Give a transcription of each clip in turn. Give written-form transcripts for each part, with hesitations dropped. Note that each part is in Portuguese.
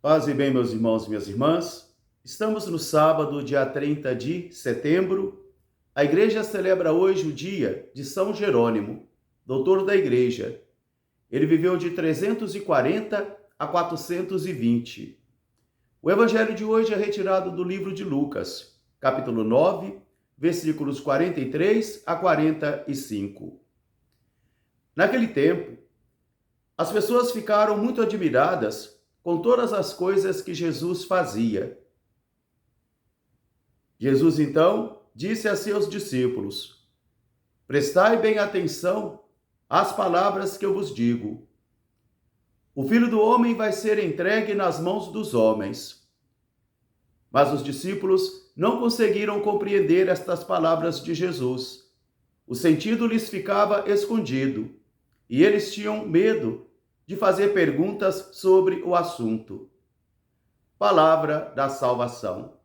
Paz e bem, meus irmãos e minhas irmãs. Estamos no sábado, dia 30 de setembro. A igreja celebra hoje o dia de São Jerônimo, doutor da igreja. Ele viveu de 340 a 420. O evangelho de hoje é retirado do livro de Lucas, capítulo 9, versículos 43 a 45. Naquele tempo, as pessoas ficaram muito admiradas com todas as coisas que Jesus fazia. Jesus, então, disse a seus discípulos: prestai bem atenção às palavras que eu vos digo. O Filho do Homem vai ser entregue nas mãos dos homens. Mas os discípulos não conseguiram compreender estas palavras de Jesus. O sentido lhes ficava escondido e eles tinham medo de fazer perguntas sobre o assunto. Palavra da salvação.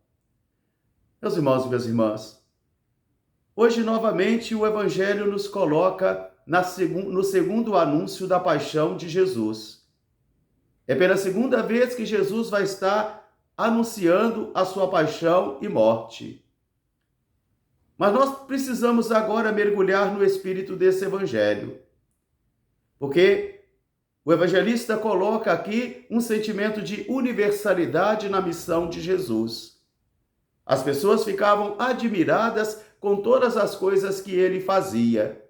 Meus irmãos e minhas irmãs, hoje novamente o Evangelho nos coloca no segundo anúncio da paixão de Jesus. É pela segunda vez que Jesus vai estar anunciando a sua paixão e morte. Mas nós precisamos agora mergulhar no espírito desse Evangelho, porque o evangelista coloca aqui um sentimento de universalidade na missão de Jesus. As pessoas ficavam admiradas com todas as coisas que ele fazia.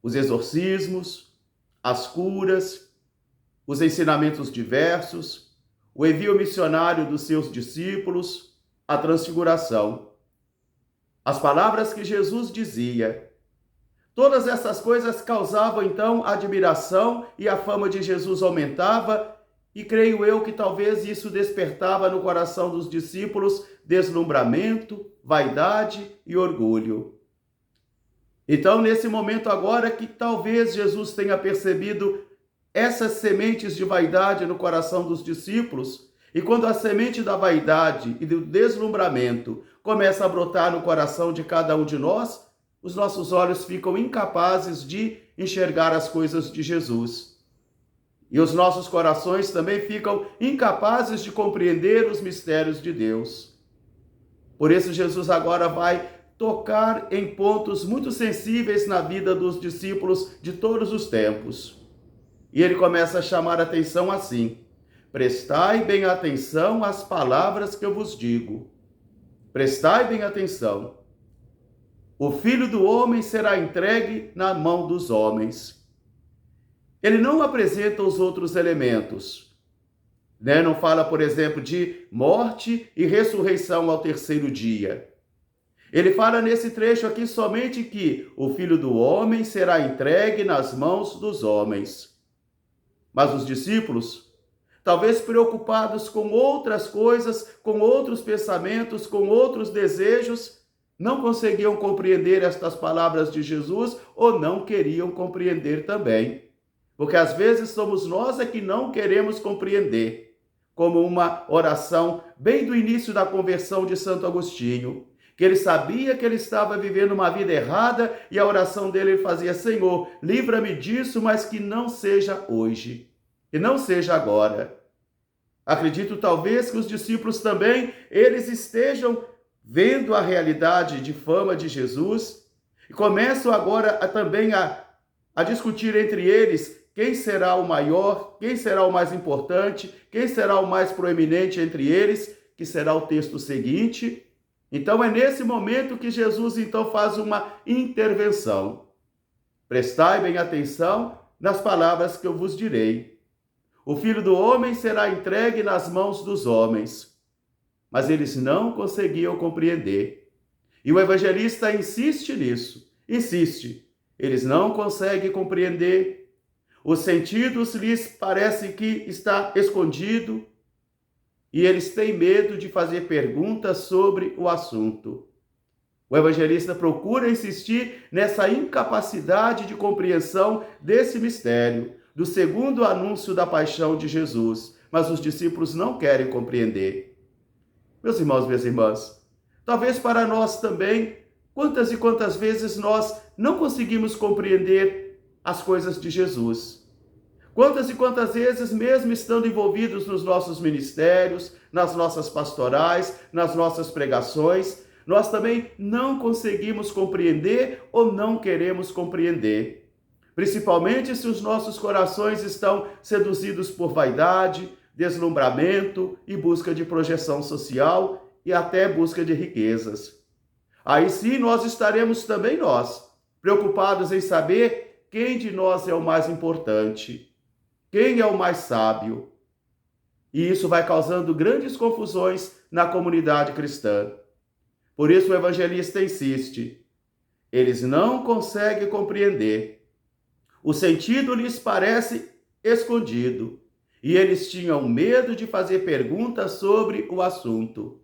Os exorcismos, as curas, os ensinamentos diversos, o envio missionário dos seus discípulos, a transfiguração. As palavras que Jesus dizia. Todas essas coisas causavam, então, admiração e a fama de Jesus aumentava, e creio eu que talvez isso despertava no coração dos discípulos deslumbramento, vaidade e orgulho. Então, nesse momento agora que talvez Jesus tenha percebido essas sementes de vaidade no coração dos discípulos, e quando a semente da vaidade e do deslumbramento começa a brotar no coração de cada um de nós, os nossos olhos ficam incapazes de enxergar as coisas de Jesus. E os nossos corações também ficam incapazes de compreender os mistérios de Deus. Por isso, Jesus agora vai tocar em pontos muito sensíveis na vida dos discípulos de todos os tempos. E ele começa a chamar a atenção assim: prestai bem atenção às palavras que eu vos digo. Prestai bem atenção. O Filho do Homem será entregue na mão dos homens. Ele não apresenta os outros elementos. Não fala, por exemplo, de morte e ressurreição ao terceiro dia. Ele fala nesse trecho aqui somente que o Filho do Homem será entregue nas mãos dos homens. Mas os discípulos, talvez preocupados com outras coisas, com outros pensamentos, com outros desejos, não conseguiam compreender estas palavras de Jesus ou não queriam compreender também. Porque às vezes somos nós que não queremos compreender. Como uma oração bem do início da conversão de Santo Agostinho, que ele sabia que ele estava vivendo uma vida errada e a oração dele fazia: Senhor, livra-me disso, mas que não seja hoje, que não seja agora. Acredito talvez que os discípulos também, eles estejam vendo a realidade de fama de Jesus, e começam agora também a discutir entre eles quem será o maior, quem será o mais importante, quem será o mais proeminente entre eles, que será o texto seguinte. Então é nesse momento que Jesus então faz uma intervenção. Prestai bem atenção nas palavras que eu vos direi. O Filho do Homem será entregue nas mãos dos homens. Mas eles não conseguiam compreender. E o evangelista insiste nisso, insiste. Eles não conseguem compreender. Os sentidos lhes parece que está escondido e eles têm medo de fazer perguntas sobre o assunto. O evangelista procura insistir nessa incapacidade de compreensão desse mistério, do segundo anúncio da paixão de Jesus, mas os discípulos não querem compreender. Meus irmãos e minhas irmãs, talvez para nós também, quantas e quantas vezes nós não conseguimos compreender as coisas de Jesus. Quantas e quantas vezes, mesmo estando envolvidos nos nossos ministérios, nas nossas pastorais, nas nossas pregações, nós também não conseguimos compreender ou não queremos compreender. Principalmente se os nossos corações estão seduzidos por vaidade, deslumbramento e busca de projeção social e até busca de riquezas. Aí sim nós estaremos também preocupados em saber quem de nós é o mais importante, quem é o mais sábio. E isso vai causando grandes confusões na comunidade cristã. Por isso o evangelista insiste, eles não conseguem compreender. O sentido lhes parece escondido e eles tinham medo de fazer perguntas sobre o assunto.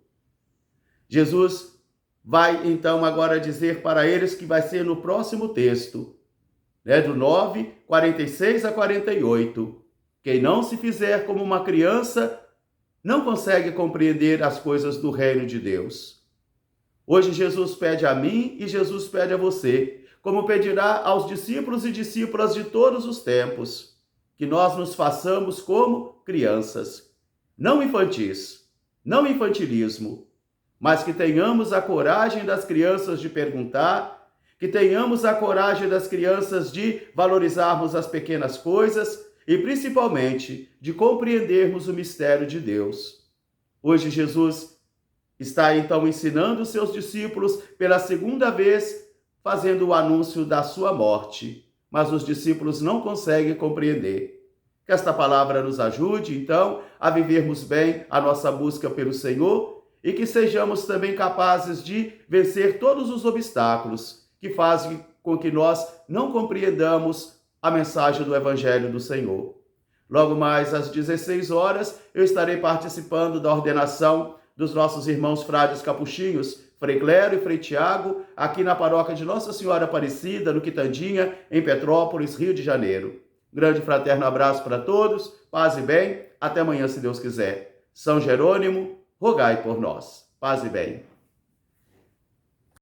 Jesus vai então agora dizer para eles que vai ser no próximo texto, do 9, 46 a 48. Quem não se fizer como uma criança não consegue compreender as coisas do reino de Deus. Hoje Jesus pede a mim e Jesus pede a você, como pedirá aos discípulos e discípulas de todos os tempos, que nós nos façamos como crianças, não infantis, não infantilismo, mas que tenhamos a coragem das crianças de perguntar, que tenhamos a coragem das crianças de valorizarmos as pequenas coisas e principalmente de compreendermos o mistério de Deus. Hoje Jesus está então ensinando os seus discípulos pela segunda vez, fazendo o anúncio da sua morte, mas os discípulos não conseguem compreender. Que esta palavra nos ajude, então, a vivermos bem a nossa busca pelo Senhor e que sejamos também capazes de vencer todos os obstáculos que fazem com que nós não compreendamos a mensagem do Evangelho do Senhor. Logo mais às 16 horas, eu estarei participando da ordenação dos nossos irmãos frades capuchinhos, Frei Clério e Frei Tiago, aqui na paróquia de Nossa Senhora Aparecida, no Quitandinha, em Petrópolis, Rio de Janeiro. Grande e fraterno abraço para todos, paz e bem, até amanhã se Deus quiser. São Jerônimo, rogai por nós. Paz e bem.